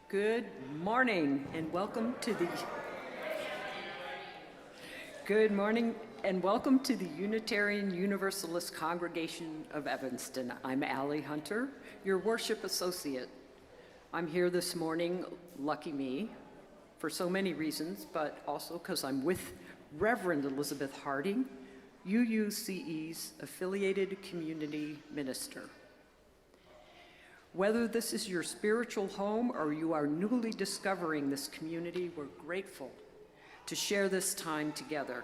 Good morning and welcome to the Unitarian Universalist Congregation of Evanston. I'm Allie Hunter, your worship associate. I'm here this morning, lucky me, for so many reasons, but also because I'm with Reverend Elizabeth Harding, UUCE's affiliated community minister. Whether this is your spiritual home or you are newly discovering this community, we're grateful to share this time together.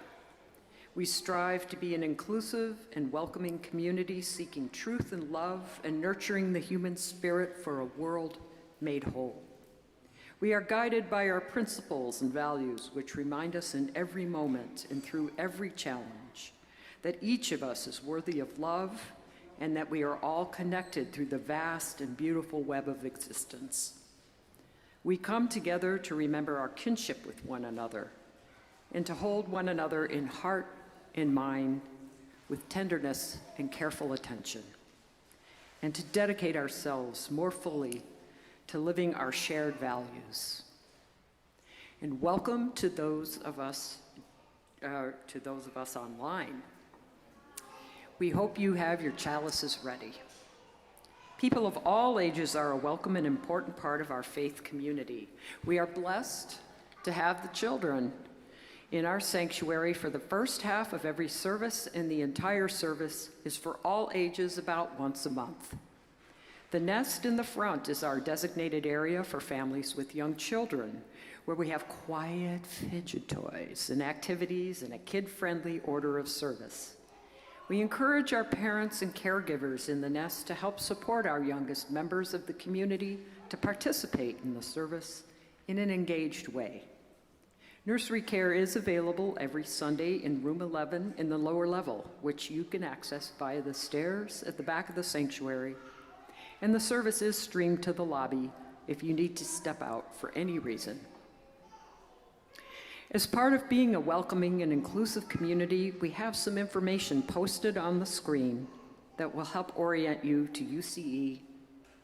We strive to be an inclusive and welcoming community seeking truth and love and nurturing the human spirit for a world made whole. We are guided by our principles and values, which remind us in every moment and through every challenge that each of us is worthy of love and that we are all connected through the vast and beautiful web of existence. We come together to remember our kinship with one another and to hold one another in heart and mind with tenderness and careful attention, and to dedicate ourselves more fully to living our shared values. And welcome to those of us online. We hope you have your chalices ready. People of all ages are a welcome and important part of our faith community. We are blessed to have the children in our sanctuary for the first half of every service, and the entire service is for all ages about once a month. The nest in the front is our designated area for families with young children, where we have quiet fidget toys and activities and a kid-friendly order of service. We encourage our parents and caregivers in the nest to help support our youngest members of the community to participate in the service in an engaged way. Nursery care is available every Sunday in room 11 in the lower level, which you can access via the stairs at the back of the sanctuary. And the service is streamed to the lobby if you need to step out for any reason. As part of being a welcoming and inclusive community, we have some information posted on the screen that will help orient you to UCE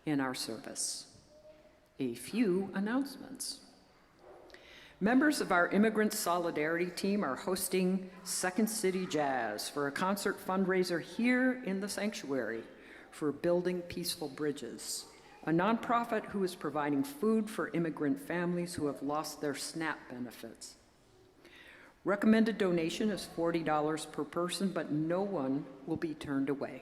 in our service. A few announcements. Members of our Immigrant Solidarity team are hosting Second City Jazz for a concert fundraiser here in the sanctuary for Building Peaceful Bridges, a nonprofit who is providing food for immigrant families who have lost their SNAP benefits. Recommended donation is $40 per person, but no one will be turned away.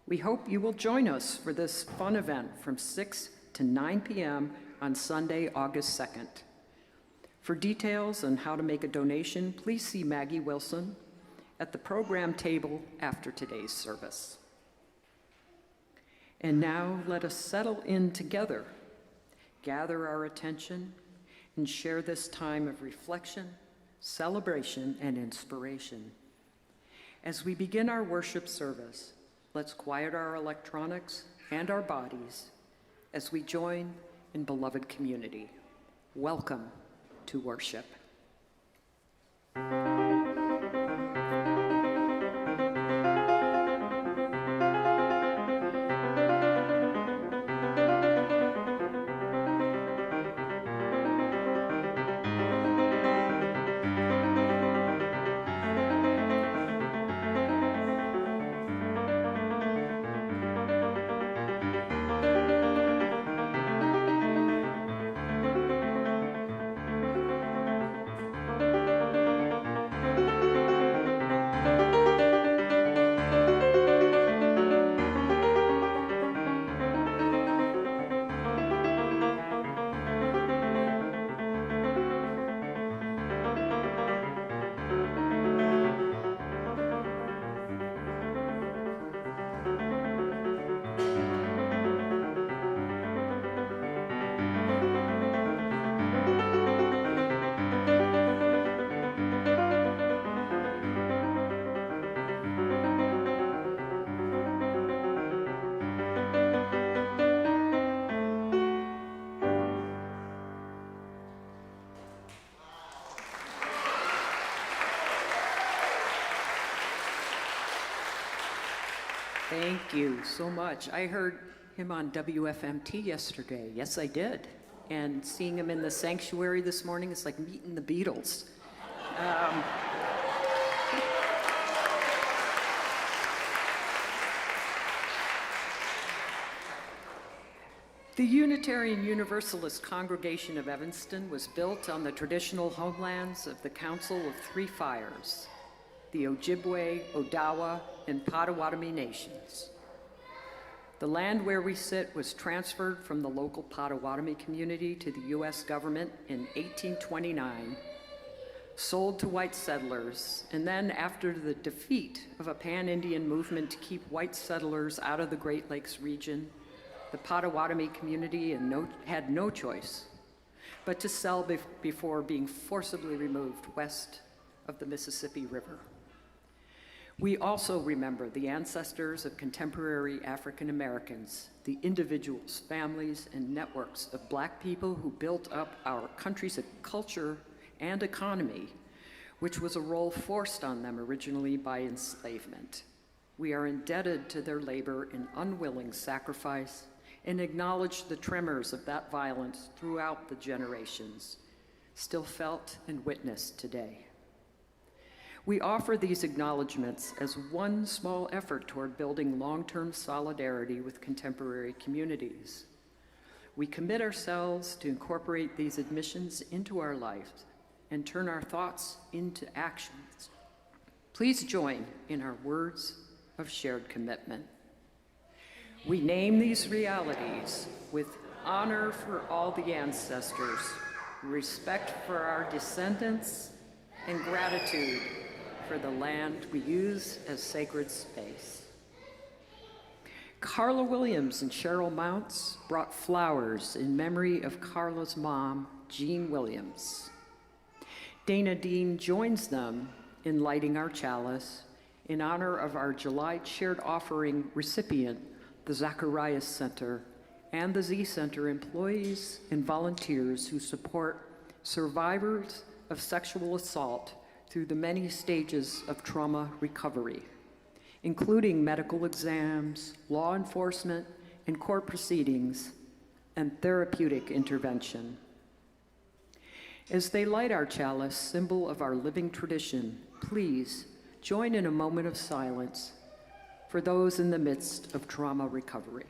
We hope you will join us for this fun event from 6 to 9 p.m. on Sunday, August 2nd. For details on how to make a donation, please see Maggie Wilson at the program table after today's service. And now let us settle in together, gather our attention, and share this time of reflection, celebration, and inspiration. As we begin our worship service, let's quiet our electronics and our bodies as we join in beloved community. Welcome to worship. Thank you so much. I heard him on WFMT yesterday. Yes, I did. and seeing them in the sanctuary this morning is like meeting the Beatles. The Unitarian Universalist congregation of Evanston was built on the traditional homelands of the Council of Three Fires, the Ojibwe, Odawa, and Potawatomi nations. The land where we sit was transferred from the local Potawatomi community to the U.S. government in 1829, sold to white settlers, and then after the defeat of a pan-Indian movement to keep white settlers out of the Great Lakes region, the Potawatomi community had no choice but to sell before being forcibly removed west of the Mississippi River. We also remember the ancestors of contemporary African Americans, the individuals, families, and networks of Black people who built up our country's culture and economy, which was a role forced on them originally by enslavement. We are indebted to their labor and unwilling sacrifice and acknowledge the tremors of that violence throughout the generations, still felt and witnessed today. We offer these acknowledgments as one small effort toward building long-term solidarity with contemporary communities. We commit ourselves to incorporate these admissions into our lives and turn our thoughts into actions. Please join in our words of shared commitment. We name these realities with honor for all the ancestors, respect for our descendants, and gratitude for the land we use as sacred space. Carla Williams and Cheryl Mounts brought flowers in memory of Carla's mom, Jean Williams. Dana Dean joins them in lighting our chalice in honor of our July shared offering recipient, the Zacharias Center, and the Z Center employees and volunteers who support survivors of sexual assault through the many stages of trauma recovery, including medical exams, law enforcement, and court proceedings, and therapeutic intervention. As they light our chalice, symbol of our living tradition, please join in a moment of silence for those in the midst of trauma recovery.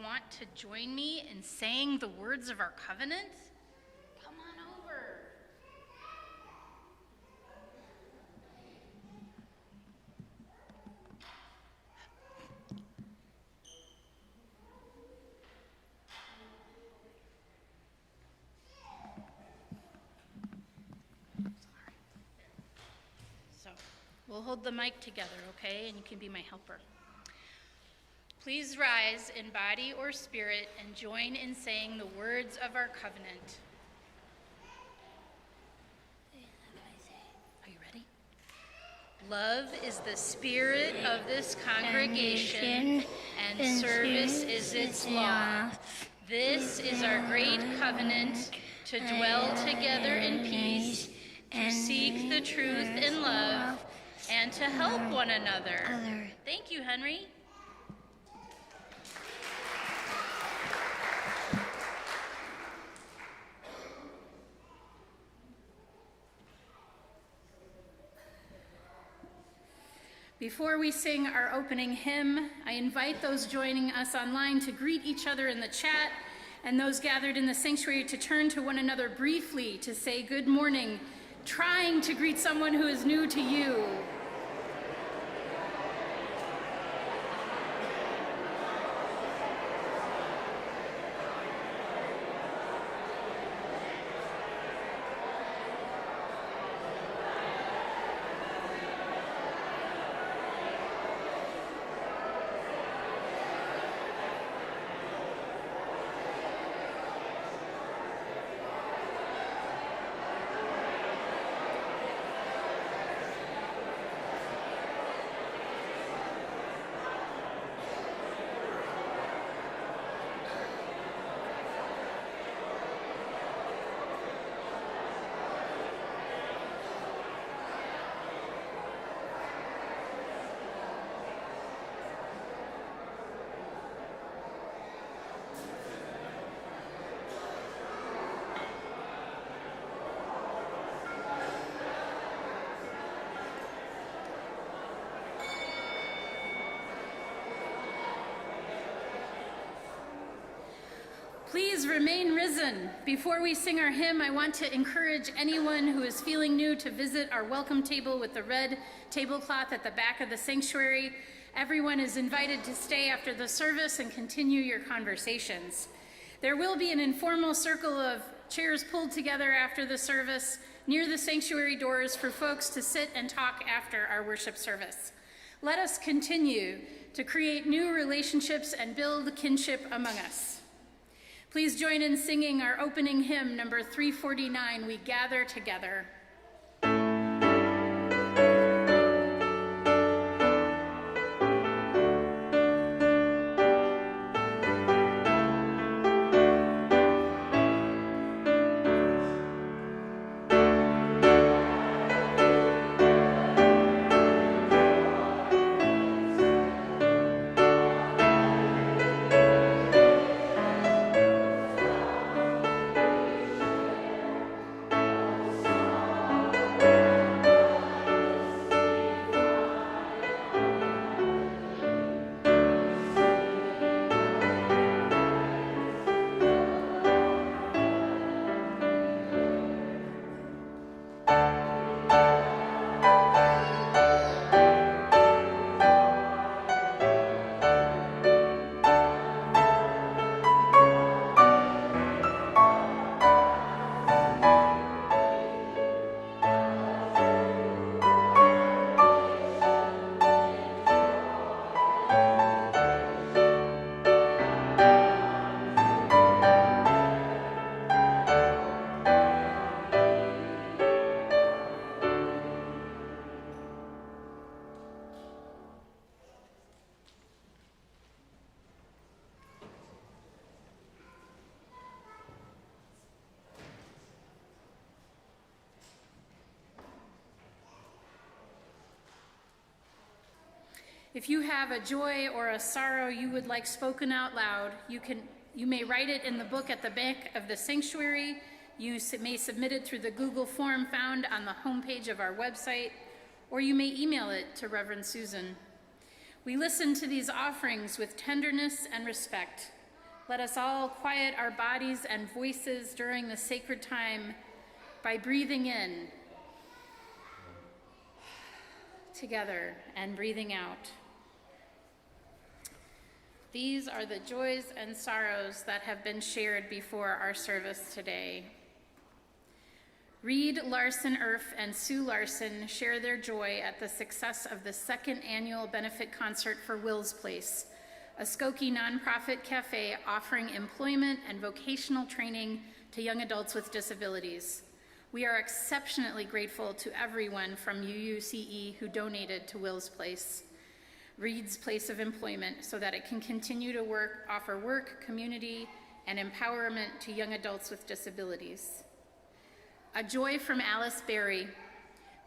Want to join me in saying the words of our covenant? Come on over. So we'll hold the mic together, okay? And you can be my helper. Please rise in body or spirit and join in saying the words of our covenant. Are you ready? Love is the spirit of this congregation, and service is its law. This is our great covenant, to dwell together in peace, to seek the truth in love, and to help one another. Thank you, Henry. Before we sing our opening hymn, I invite those joining us online to greet each other in the chat, and those gathered in the sanctuary to turn to one another briefly to say good morning, trying to greet someone who is new to you. Please remain risen. Before we sing our hymn, I want to encourage anyone who is feeling new to visit our welcome table with the red tablecloth at the back of the sanctuary. Everyone is invited to stay after the service and continue your conversations. There will be an informal circle of chairs pulled together after the service near the sanctuary doors for folks to sit and talk after our worship service. Let us continue to create new relationships and build kinship among us. Please join in singing our opening hymn, number 349, We Gather Together. If you have a joy or a sorrow you would like spoken out loud, you may write it in the book at the back of the sanctuary. You may submit it through the Google form found on the homepage of our website, or you may email it to Reverend Susan. We listen to these offerings with tenderness and respect. Let us all quiet our bodies and voices during the sacred time by breathing in together and breathing out. These are the joys and sorrows that have been shared before our service today. Reed Larson Erf and Sue Larson share their joy at the success of the second annual benefit concert for Will's Place, a Skokie nonprofit cafe offering employment and vocational training to young adults with disabilities. We are exceptionally grateful to everyone from UUCE who donated to Will's Place, Reed's place of employment, so that it can continue to offer work, community, and empowerment to young adults with disabilities. A joy from Alice Berry.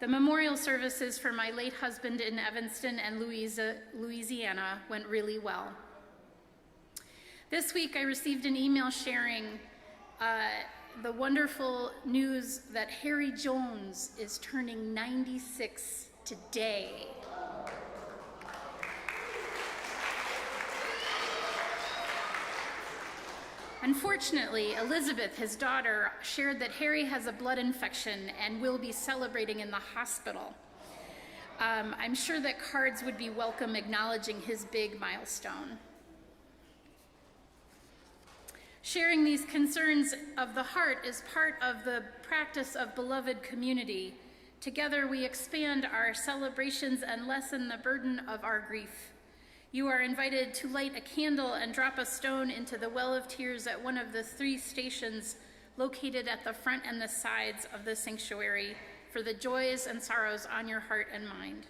The memorial services for my late husband in Evanston and Louisiana went really well. This week I received an email sharing the wonderful news that Harry Jones is turning 96 today. Unfortunately, Elizabeth, his daughter, shared that Harry has a blood infection and will be celebrating in the hospital. I'm sure that cards would be welcome acknowledging his big milestone. Sharing these concerns of the heart is part of the practice of beloved community. Together we expand our celebrations and lessen the burden of our grief. You are invited to light a candle and drop a stone into the well of tears at one of the 3 stations located at the front and the sides of the sanctuary for the joys and sorrows on your heart and mind.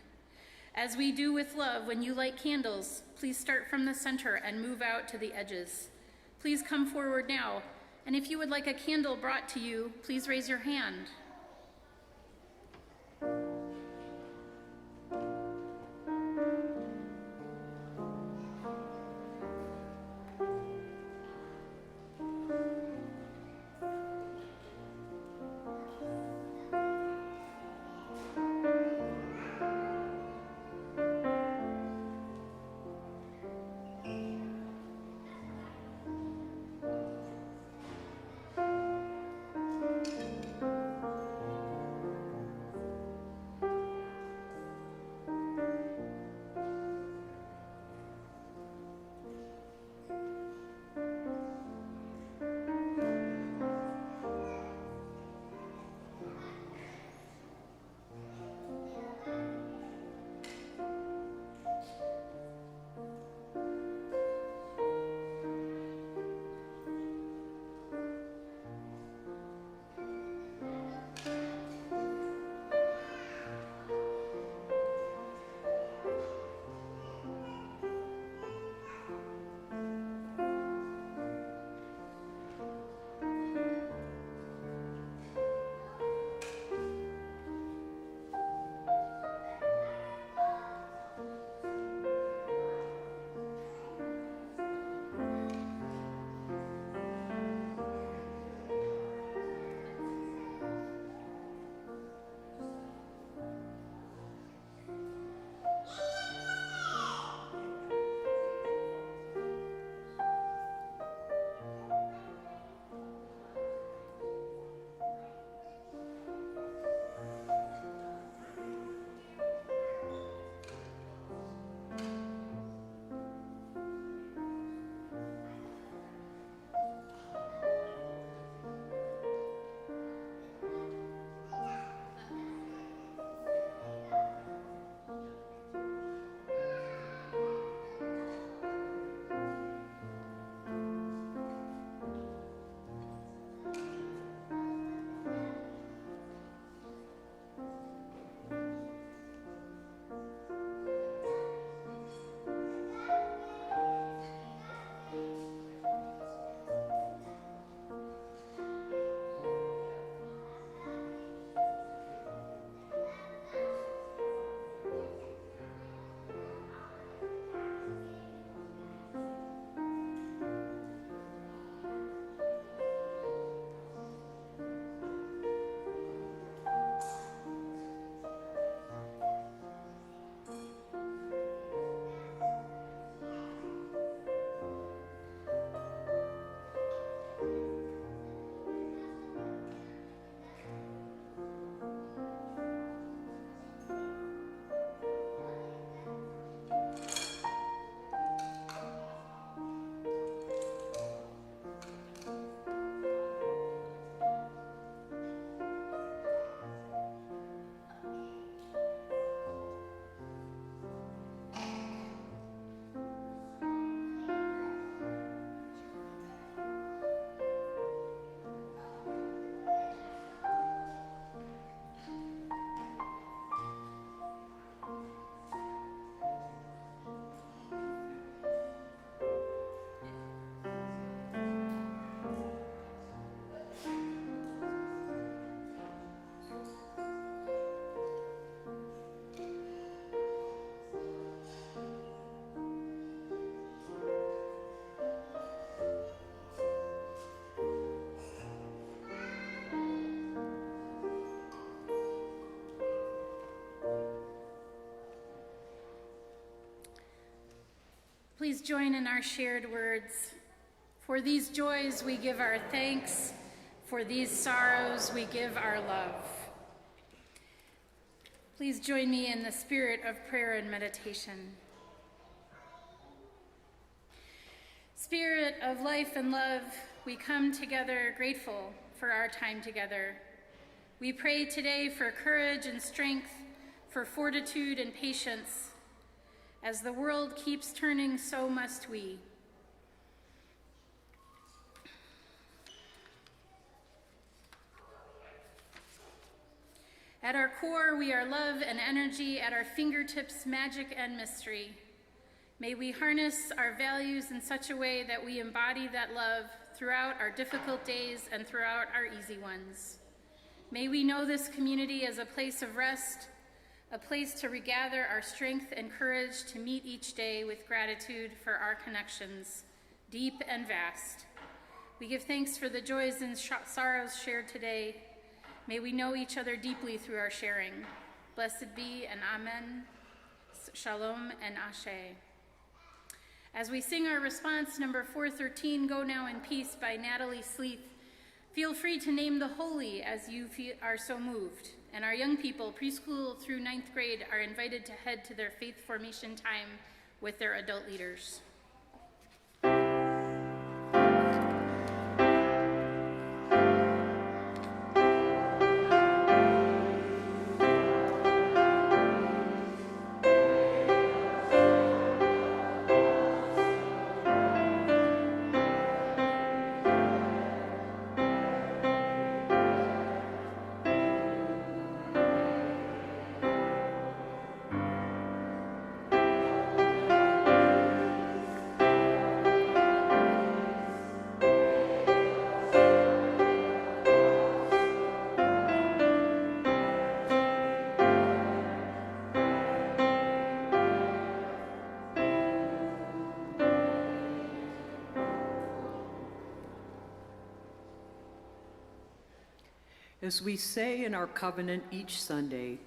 As we do with love, when you light candles, please start from the center and move out to the edges. Please come forward now, and if you would like a candle brought to you, please raise your hand. Please join in our shared words. For these joys we give our thanks. For these sorrows we give our love. Please join me in the spirit of prayer and meditation. Spirit of life and love, we come together grateful for our time together. We pray today for courage and strength, for fortitude and patience. As the world keeps turning, so must we. At our core, we are love and energy, at our fingertips, magic and mystery. May we harness our values in such a way that we embody that love throughout our difficult days and throughout our easy ones. May we know this community as a place of rest, a place to regather our strength and courage to meet each day with gratitude for our connections, deep and vast. We give thanks for the joys and sorrows shared today. May we know each other deeply through our sharing. Blessed be and amen, shalom and ashe. As we sing our response, number 413, Go Now in Peace by Natalie Sleeth, feel free to name the holy as you are so moved. And our young people, preschool through 9th grade, are invited to head to their faith formation time with their adult leaders. As we say in our covenant each Sunday,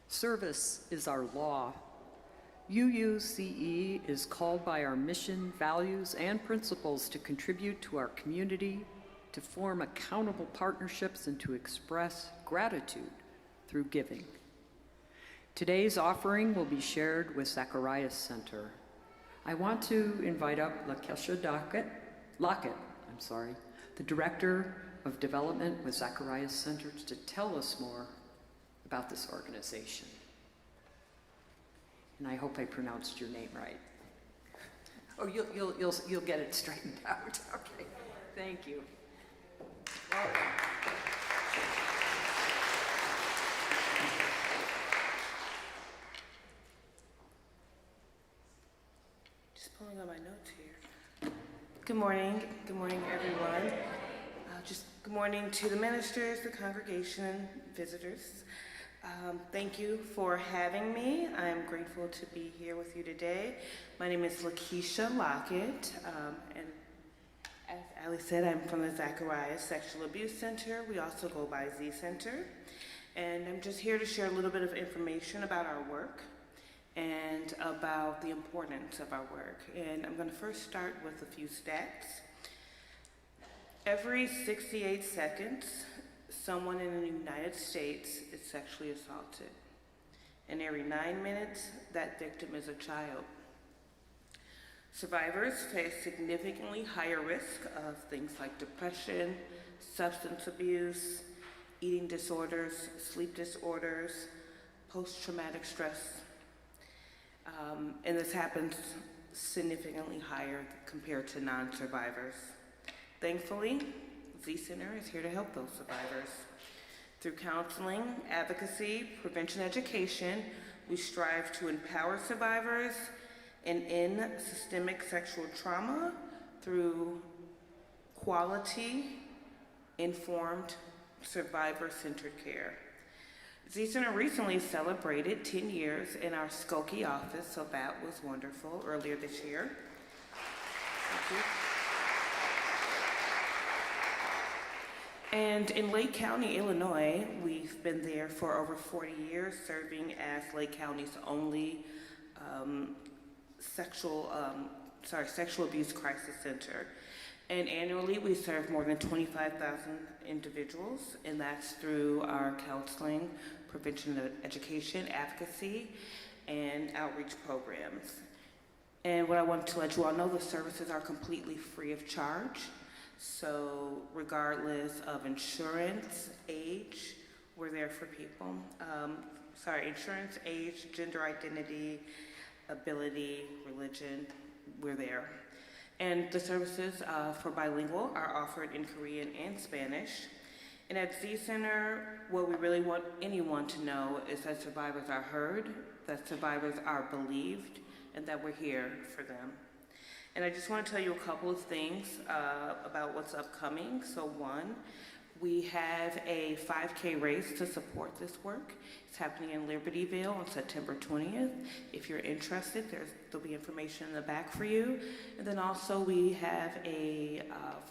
service is our law. UUCE is called by our mission, values, and principles to contribute to our community, to form accountable partnerships, and to express gratitude through giving. Today's offering will be shared with Zacharias Center. I want to invite up Lakesha Lockett, the Director of Development with Zacharias Center, to tell us more about this organization. And I hope I pronounced your name right. Oh, you'll get it straightened out. Okay, thank you. Welcome. Just pulling on my notes here. Good morning, everyone. Good morning to the ministers, the congregation, visitors. Thank you for having me. I'm grateful to be here with you today. My name is Lakesha Lockett, and as Allie said, I'm from the Zacharias Sexual Abuse Center. We also go by Z Center. And I'm just here to share a little bit of information about our work and about the importance of our work. And I'm going to first start with a few stats. Every 68 seconds, someone in the United States is sexually assaulted. And every 9 minutes, that victim is a child. Survivors face significantly higher risk of things like depression, substance abuse, eating disorders, sleep disorders, post-traumatic stress. And this happens significantly higher compared to non-survivors. Thankfully, Z Center is here to help those survivors. Through counseling, advocacy, prevention education, we strive to empower survivors and end systemic sexual trauma through quality, informed, survivor-centered care. Z Center recently celebrated 10 years in our Skokie office, so that was wonderful earlier this year. Thank you. And in Lake County, Illinois, we've been there for over 40 years, serving as Lake County's only Sexual Abuse Crisis Center. And annually, we serve more than 25,000 individuals, and that's through our counseling, prevention, education, advocacy, and outreach programs. And what I wanted to let you all know, the services are completely free of charge. So regardless of insurance, age, we're there for people. Insurance, age, gender identity, ability, religion, we're there. And the services for bilingual are offered in Korean and Spanish. And at Z Center, what we really want anyone to know is that survivors are heard, that survivors are believed, and that we're here for them. And I just want to tell you a couple of things about what's upcoming. So one, we have a 5K race to support this work. It's happening in Libertyville on September 20th. If you're interested, there'll be information in the back for you. And then also we have a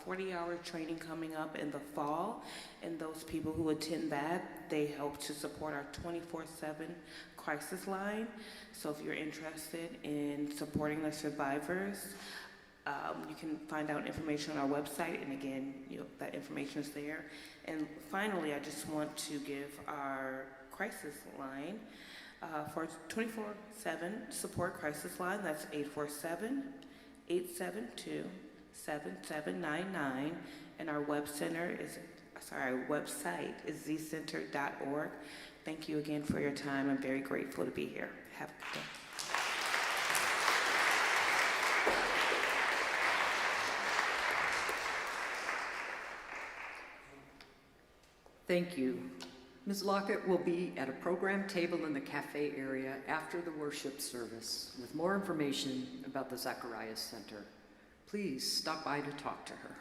40-hour training coming up in the fall. And those people who attend that, they help to support our 24/7 crisis line. So if you're interested in supporting the survivors, you can find out information on our website, and again, that information is there. And finally, I just want to give our crisis line for 24/7 support crisis line. That's 847-872-7799, and our website is zcenter.org. Thank you again for your time. I'm very grateful to be here. Have a good day. Thank you. Ms. Lockett will be at a program table in the cafe area after the worship service with more information about the Zacharias Center. Please stop by to talk to her.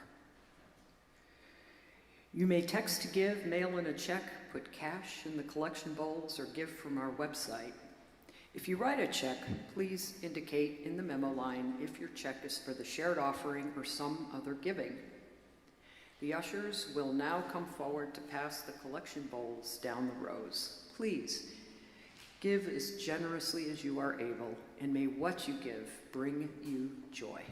You may text to give, mail in a check, put cash in the collection bowls, or give from our website. If you write a check, please indicate in the memo line if your check is for the shared offering or some other giving. The ushers will now come forward to pass the collection bowls down the rows. Please give as generously as you are able, and may what you give bring you joy.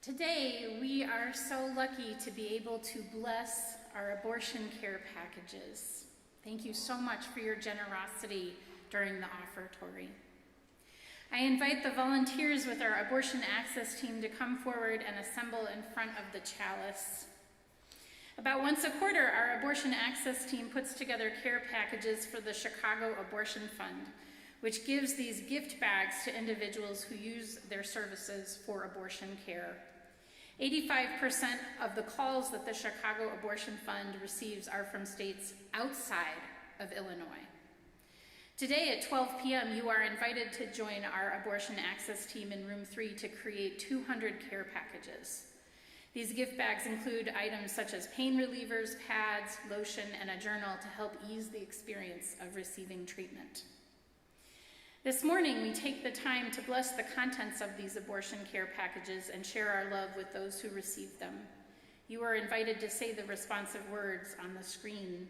Today, we are so lucky to be able to bless our abortion care packages. Thank you so much for your generosity during the offertory. I invite the volunteers with our abortion access team to come forward and assemble in front of the chalice. About once a quarter, our abortion access team puts together care packages for the Chicago Abortion Fund, which gives these gift bags to individuals who use their services for abortion care. 85% of the calls that the Chicago Abortion Fund receives are from states outside of Illinois. Today at 12 p.m., you are invited to join our abortion access team in room 3 to create 200 care packages. These gift bags include items such as pain relievers, pads, lotion, and a journal to help ease the experience of receiving treatment. This morning, we take the time to bless the contents of these abortion care packages and share our love with those who receive them. You are invited to say the responsive words on the screen.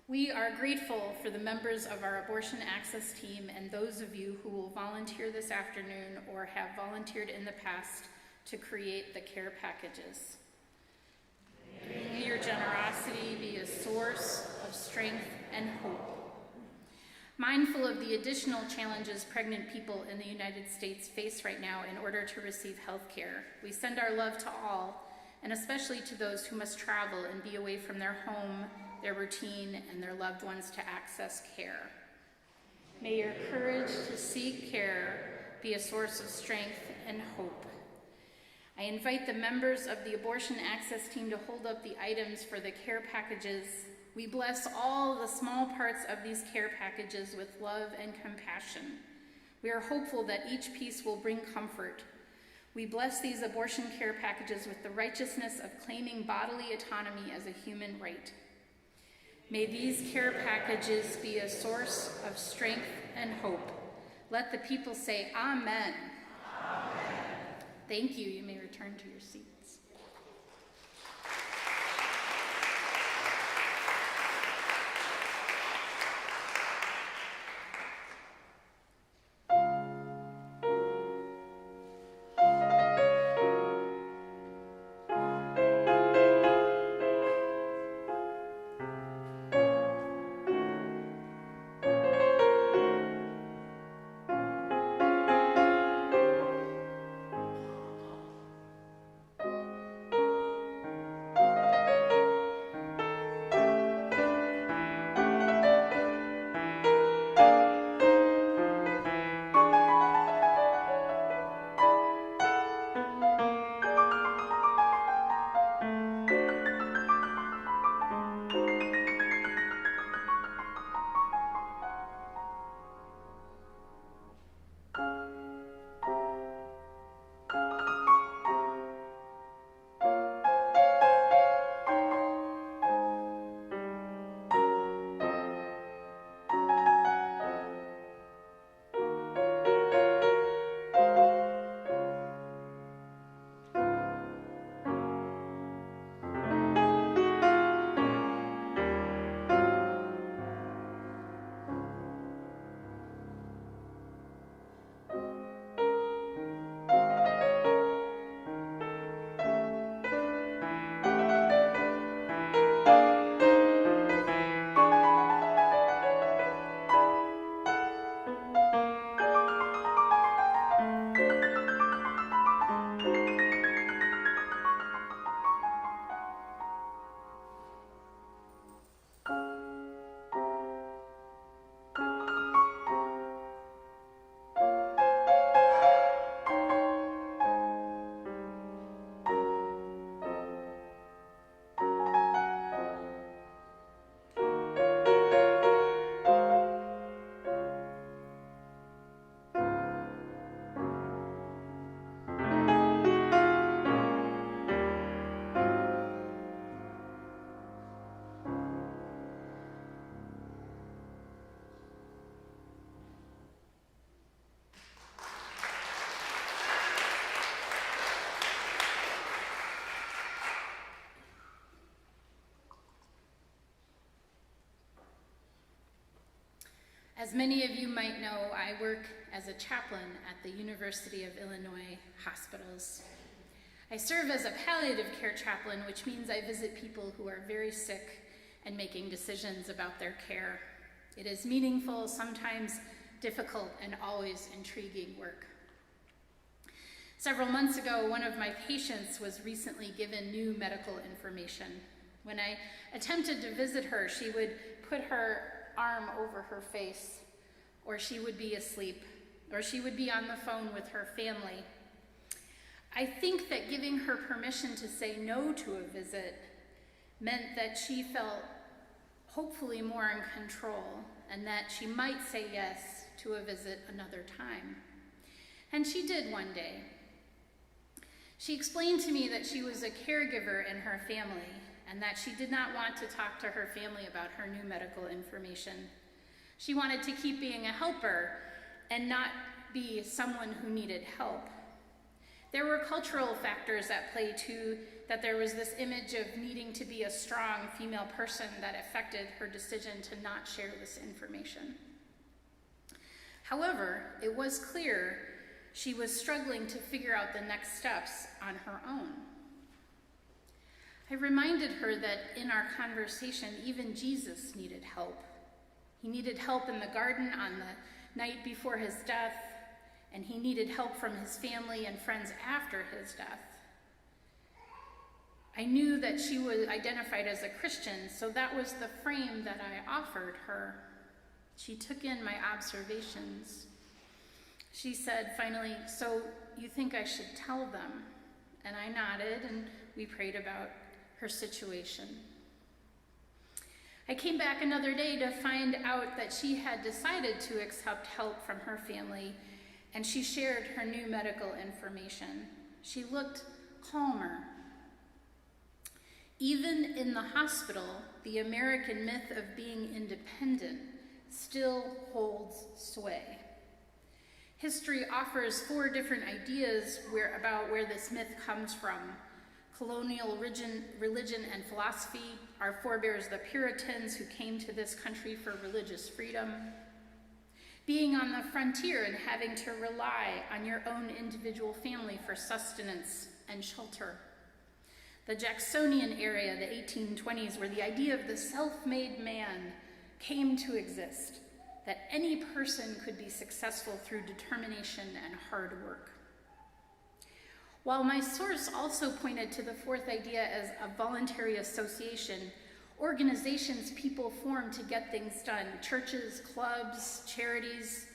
We are grateful for the members of our abortion access team and those of you who will volunteer this afternoon or have volunteered in the past to create the care packages. May your generosity be a source of strength and hope. Mindful of the additional challenges pregnant people in the United States face right now in order to receive health care, we send our love to all, and especially to those who must travel and be away from their home, their routine, and their loved ones to access care. May your courage to seek care be a source of strength and hope. I invite the members of the abortion access team to hold up the items for the care packages. We bless all the small parts of these care packages with love and compassion. We are hopeful that each piece will bring comfort. We bless these abortion care packages with the righteousness of claiming bodily autonomy as a human right. May these care packages be a source of strength and hope. Let the people say, Amen. Amen. Thank you. You may return to your seats. As many of you might know, I work as a chaplain at the University of Illinois hospitals. I serve as a palliative care chaplain, which means I visit people who are very sick and making decisions about their care. It is meaningful, sometimes difficult, and always intriguing work. Several months ago, one of my patients was recently given new medical information. When I attempted to visit her, she would put her arm over her face, or she would be asleep, or she would be on the phone with her family. I think that giving her permission to say no to a visit meant that she felt hopefully more in control, and that she might say yes to a visit another time. And she did one day. She explained to me that she was a caregiver in her family, and that she did not want to talk to her family about her new medical information. She wanted to keep being a helper and not be someone who needed help. There were cultural factors at play too, that there was this image of needing to be a strong female person that affected her decision to not share this information. However, it was clear she was struggling to figure out the next steps on her own. I reminded her that in our conversation, even Jesus needed help. He needed help in the garden on the night before his death, and he needed help from his family and friends after his death. I knew that she was identified as a Christian, so that was the frame that I offered her. She took in my observations. She said finally, "So you think I should tell them?" And I nodded, and we prayed about her situation. I came back another day to find out that she had decided to accept help from her family, and she shared her new medical information. She looked calmer. Even in the hospital, the American myth of being independent still holds sway. History offers 4 different ideas about where this myth comes from: colonial religion and philosophy, our forebears the Puritans who came to this country for religious freedom, being on the frontier and having to rely on your own individual family for sustenance and shelter, the Jacksonian era, the 1820s, where the idea of the self-made man came to exist, that any person could be successful through determination and hard work. While my source also pointed to the 4th idea as a voluntary association, organizations people form to get things done, churches, clubs, charities,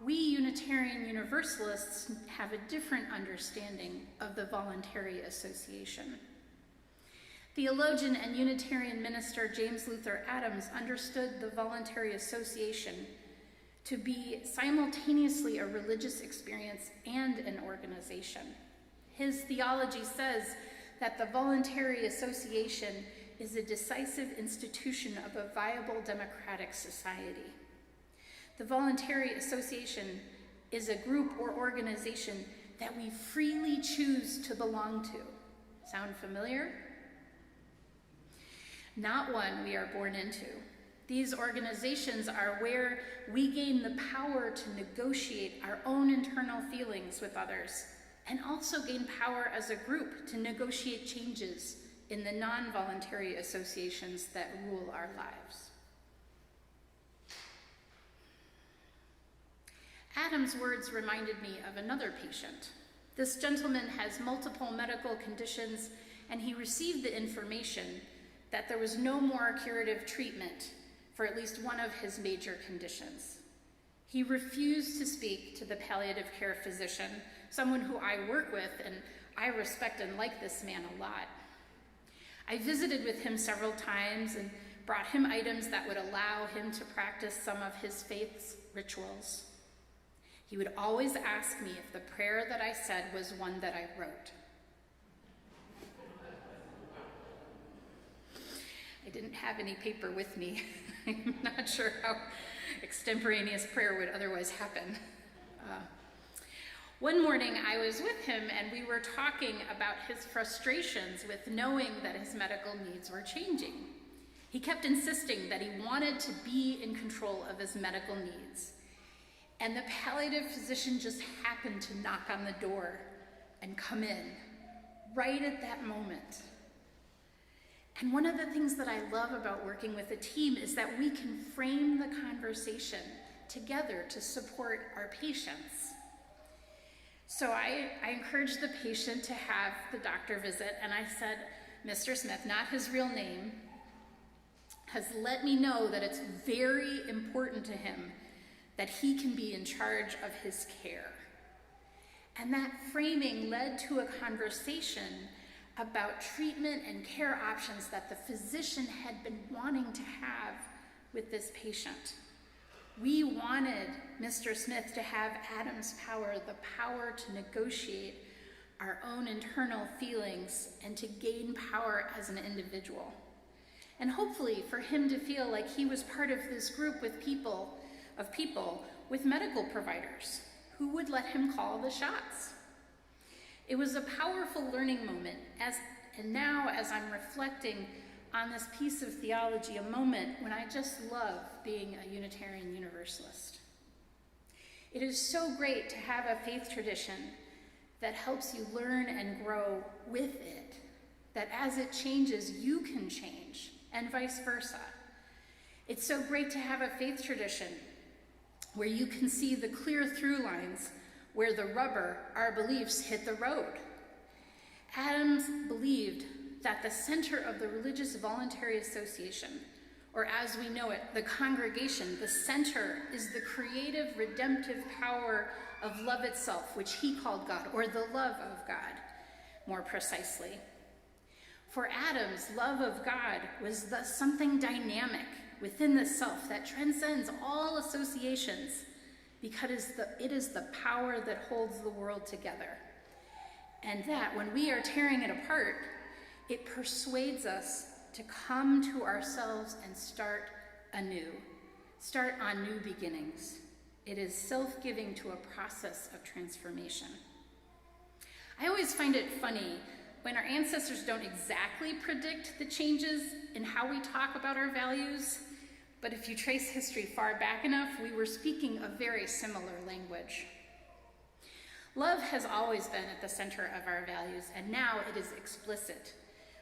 we Unitarian Universalists have a different understanding of the voluntary association. Theologian and Unitarian minister James Luther Adams understood the voluntary association to be simultaneously a religious experience and an organization. His theology says that the voluntary association is a decisive institution of a viable democratic society. The voluntary association is a group or organization that we freely choose to belong to. Sound familiar? Not one we are born into. These organizations are where we gain the power to negotiate our own internal feelings with others, and also gain power as a group to negotiate changes in the non-voluntary associations that rule our lives. Adam's words reminded me of another patient. This gentleman has multiple medical conditions, and he received the information that there was no more curative treatment for at least one of his major conditions. He refused to speak to the palliative care physician, someone who I work with, and I respect and like this man a lot. I visited with him several times and brought him items that would allow him to practice some of his faith's rituals. He would always ask me if the prayer that I said was one that I wrote. I didn't have any paper with me. I'm not sure how extemporaneous prayer would otherwise happen. One morning I was with him and we were talking about his frustrations with knowing that his medical needs were changing. He kept insisting that he wanted to be in control of his medical needs. And the palliative physician just happened to knock on the door and come in right at that moment. And one of the things that I love about working with a team is that we can frame the conversation together to support our patients. So I encouraged the patient to have the doctor visit, and I said, Mr. Smith, not his real name, has let me know that it's very important to him that he can be in charge of his care. And that framing led to a conversation about treatment and care options that the physician had been wanting to have with this patient. We wanted Mr. Smith to have Adam's power, the power to negotiate our own internal feelings and to gain power as an individual. And hopefully for him to feel like he was part of this group of people with medical providers who would let him call the shots. It was a powerful learning moment, and now as I'm reflecting on this piece of theology, a moment when I just love being a Unitarian Universalist. It is so great to have a faith tradition that helps you learn and grow with it, that as it changes, you can change, and vice versa. It's so great to have a faith tradition where you can see the clear through lines where the rubber, our beliefs, hit the road. Adams believed that the center of the religious voluntary association, or as we know it, the congregation, the center is the creative, redemptive power of love itself, which he called God, or the love of God, more precisely. For Adams, love of God was thus something dynamic within the self that transcends all associations, because it is the power that holds the world together. And that when we are tearing it apart, it persuades us to come to ourselves and start anew, start on new beginnings. It is self-giving to a process of transformation. I always find it funny when our ancestors don't exactly predict the changes in how we talk about our values, but if you trace history far back enough, we were speaking a very similar language. Love has always been at the center of our values, and now it is explicit.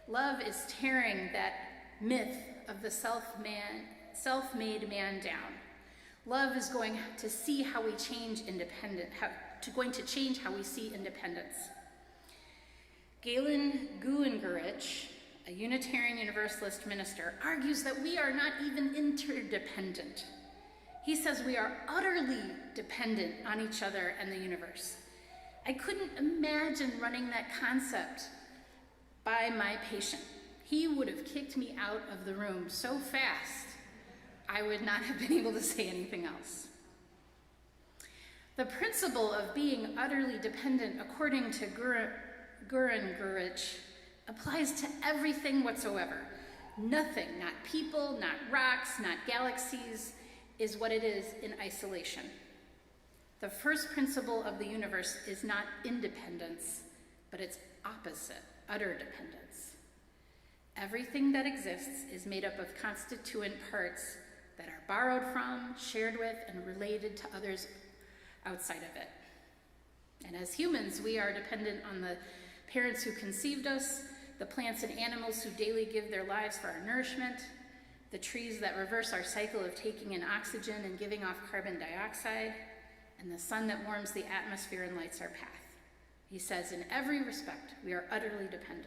Love is tearing that myth of the self-made man down. Love is going to see how we change going to change how we see independence. Galen Guengerich, a Unitarian Universalist minister, argues that we are not even interdependent. He says we are utterly dependent on each other and the universe. I couldn't imagine running that concept by my patient. He would have kicked me out of the room so fast, I would not have been able to say anything else. The principle of being utterly dependent, according to Guengerich, applies to everything whatsoever. Nothing, not people, not rocks, not galaxies, is what it is in isolation. The first principle of the universe is not independence, but its opposite, utter dependence. Everything that exists is made up of constituent parts that are borrowed from, shared with, and related to others outside of it. And as humans, we are dependent on the parents who conceived us, the plants and animals who daily give their lives for our nourishment, the trees that reverse our cycle of taking in oxygen and giving off carbon dioxide, and the sun that warms the atmosphere and lights our path. He says, in every respect, we are utterly dependent.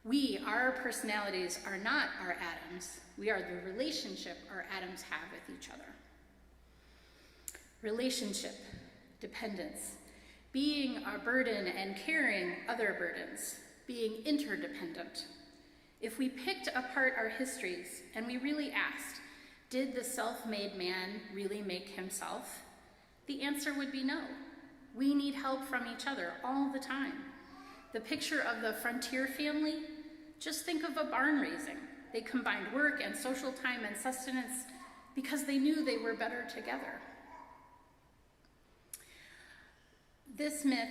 We, our personalities, are not our atoms. We are the relationship our atoms have with each other. Relationship, dependence, being our burden and carrying other burdens, being interdependent. If we picked apart our histories and we really asked, did the self-made man really make himself? The answer would be no. We need help from each other all the time. The picture of the frontier family, just think of a barn raising. They combined work and social time and sustenance because they knew they were better together. This myth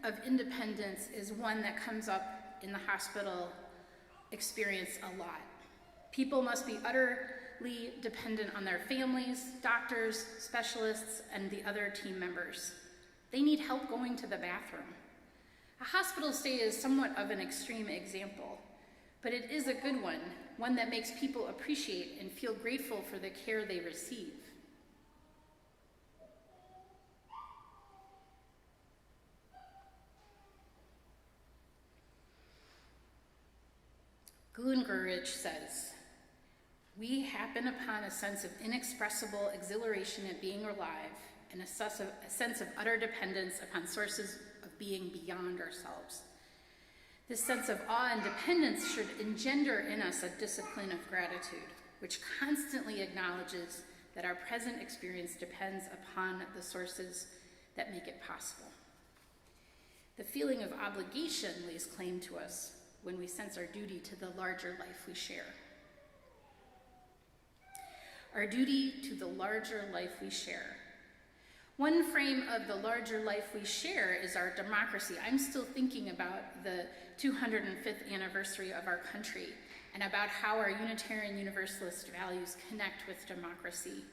of independence is one that comes up in the hospital experience a lot. People must be utterly dependent on their families, doctors, specialists, and the other team members. They need help going to the bathroom. A hospital stay is somewhat of an extreme example, but it is a good one that makes people appreciate and feel grateful for the care they receive. Galen Guengerich says, "We happen upon a sense of inexpressible exhilaration at being alive and a sense of utter dependence upon sources of being beyond ourselves. This sense of awe and dependence should engender in us a discipline of gratitude, which constantly acknowledges that our present experience depends upon the sources that make it possible. The feeling of obligation lays claim to us when we sense our duty to the larger life we share." Our duty to the larger life we share. One frame of the larger life we share is our democracy. I'm still thinking about the 205th anniversary of our country and about how our Unitarian Universalist values connect with democracy.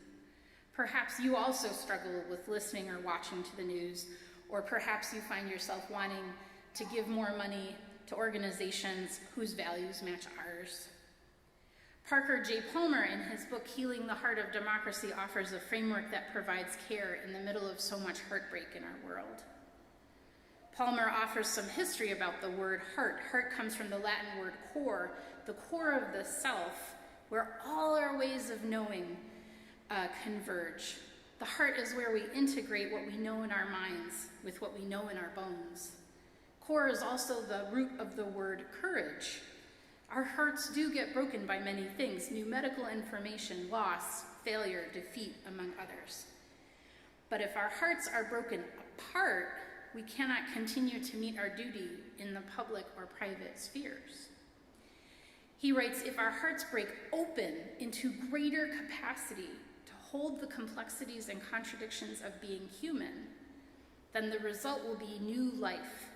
Perhaps you also struggle with listening or watching to the news, or perhaps you find yourself wanting to give more money to organizations whose values match ours. Parker J. Palmer, in his book Healing the Heart of Democracy, offers a framework that provides care in the middle of so much heartbreak in our world. Palmer offers some history about the word heart. Heart comes from the Latin word cor, the core of the self, where all our ways of knowing converge. The heart is where we integrate what we know in our minds with what we know in our bones. Core is also the root of the word courage. Our hearts do get broken by many things: new medical information, loss, failure, defeat, among others. But if our hearts are broken apart, we cannot continue to meet our duty in the public or private spheres. He writes, "If our hearts break open into greater capacity to hold the complexities and contradictions of being human, then the result will be new life.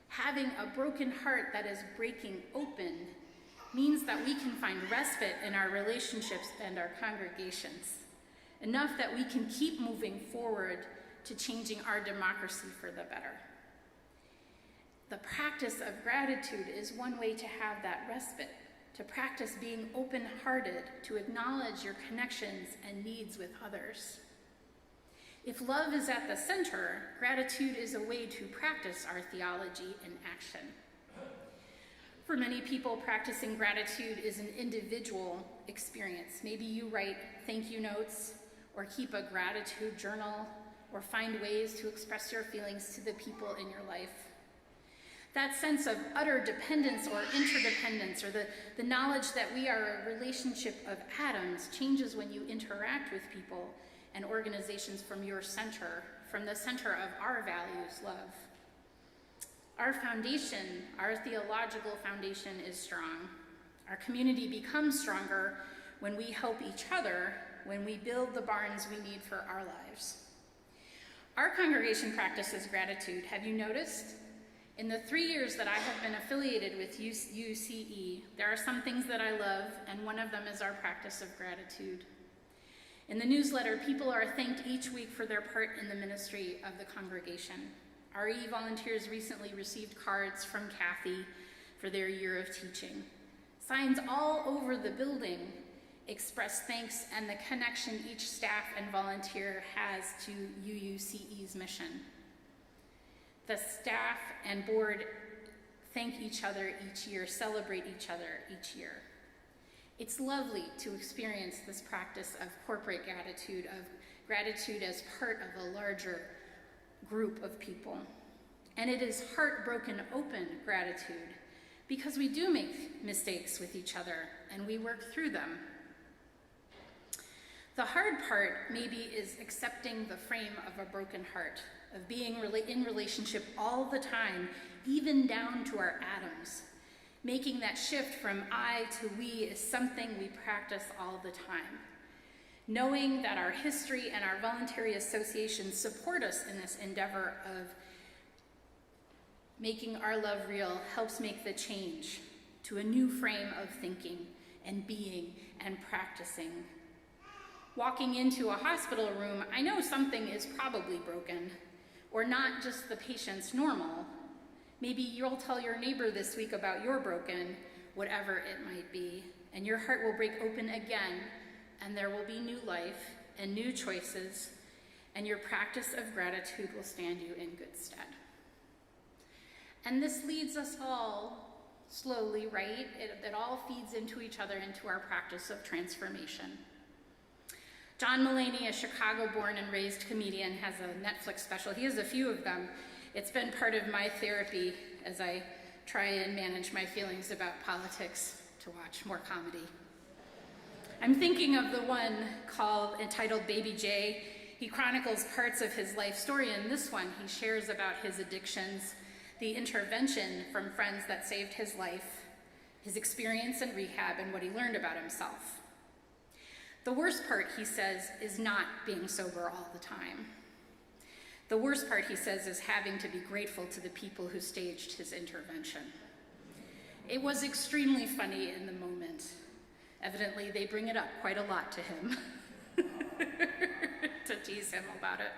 Having a broken heart that is breaking open means that we can find respite in our relationships and our congregations, enough that we can keep moving forward to changing our democracy for the better." The practice of gratitude is one way to have that respite, to practice being open-hearted, to acknowledge your connections and needs with others. If love is at the center, gratitude is a way to practice our theology in action. For many people, practicing gratitude is an individual experience. Maybe you write thank you notes, or keep a gratitude journal, or find ways to express your feelings to the people in your life. That sense of utter dependence or interdependence, or the knowledge that we are a relationship of atoms, changes when you interact with people and organizations from your center, from the center of our values, love. Our foundation, our theological foundation, is strong. Our community becomes stronger when we help each other, when we build the barns we need for our lives. Our congregation practices gratitude. Have you noticed? In the 3 years that I have been affiliated with UCE, there are some things that I love, and one of them is our practice of gratitude. In the newsletter, people are thanked each week for their part in the ministry of the congregation. RE volunteers recently received cards from Kathy for their year of teaching. Signs all over the building express thanks and the connection each staff and volunteer has to UUCE's mission. The staff and board thank each other each year, celebrate each other each year. It's lovely to experience this practice of corporate gratitude as part of a larger group of people. And it is heart-broken open gratitude, because we do make mistakes with each other and we work through them. The hard part maybe is accepting the frame of a broken heart, of being in relationship all the time, even down to our atoms. Making that shift from I to we is something we practice all the time. Knowing that our history and our voluntary associations support us in this endeavor of making our love real helps make the change to a new frame of thinking and being and practicing. Walking into a hospital room, I know something is probably broken, or not just the patient's normal. Maybe you'll tell your neighbor this week about your broken, whatever it might be, and your heart will break open again, and there will be new life and new choices, and your practice of gratitude will stand you in good stead. And this leads us all slowly, right? It all feeds into each other, into our practice of transformation. John Mulaney, a Chicago-born and raised comedian, has a Netflix special. He has a few of them. It's been part of my therapy as I try and manage my feelings about politics to watch more comedy. I'm thinking of the one entitled Baby J. He chronicles parts of his life story. In this one, he shares about his addictions, the intervention from friends that saved his life, his experience in rehab, and what he learned about himself. The worst part, he says, is not being sober all the time. The worst part, he says, is having to be grateful to the people who staged his intervention. It was extremely funny in the moment. Evidently, they bring it up quite a lot to him to tease him about it.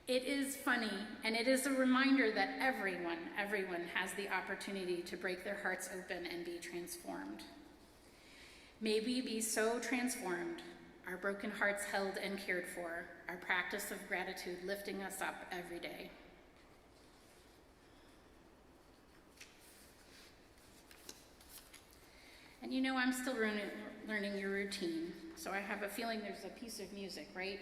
It is funny, and it is a reminder that everyone has the opportunity to break their hearts open and be transformed. May we be so transformed, our broken hearts held and cared for, our practice of gratitude lifting us up every day. And you know, I'm still learning your routine, so I have a feeling there's a piece of music, right?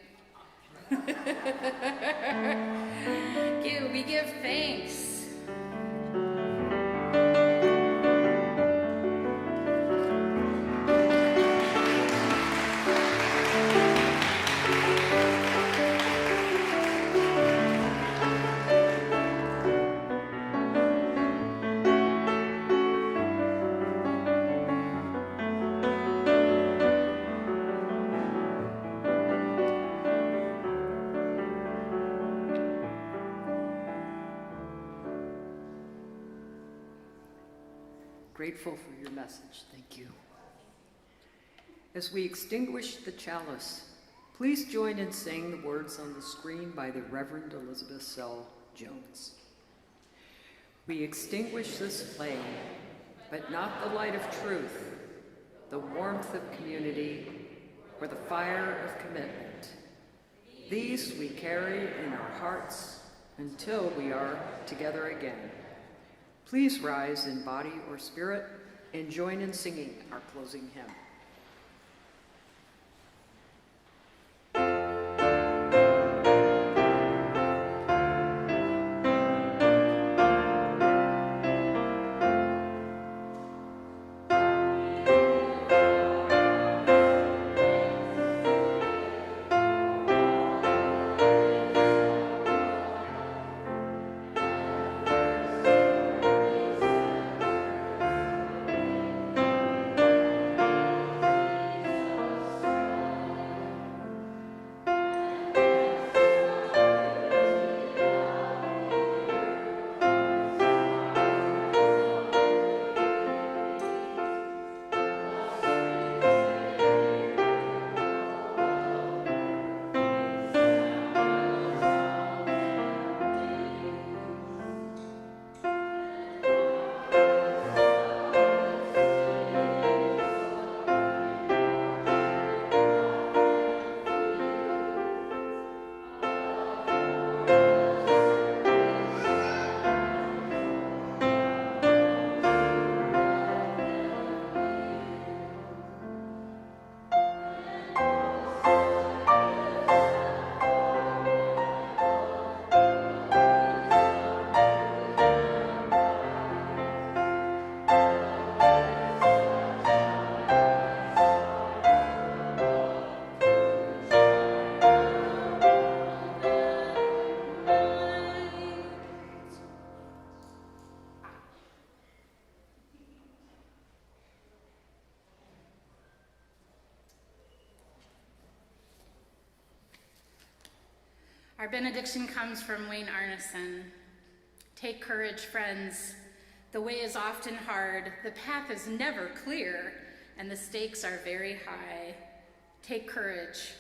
We give thanks. Grateful for your message. Thank you. As we extinguish the chalice, please join in saying the words on the screen by the Reverend Elizabeth Sell Jones. We extinguish this flame, but not the light of truth, the warmth of community, or the fire of commitment. These we carry in our hearts until we are together again. Please rise in body or spirit and join in singing our closing hymn. Our benediction comes from Wayne Arneson. Take courage, friends. The way is often hard. The path is never clear. and the stakes are very high. Take courage,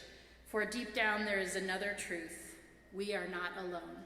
for deep down there is another truth. We are not alone.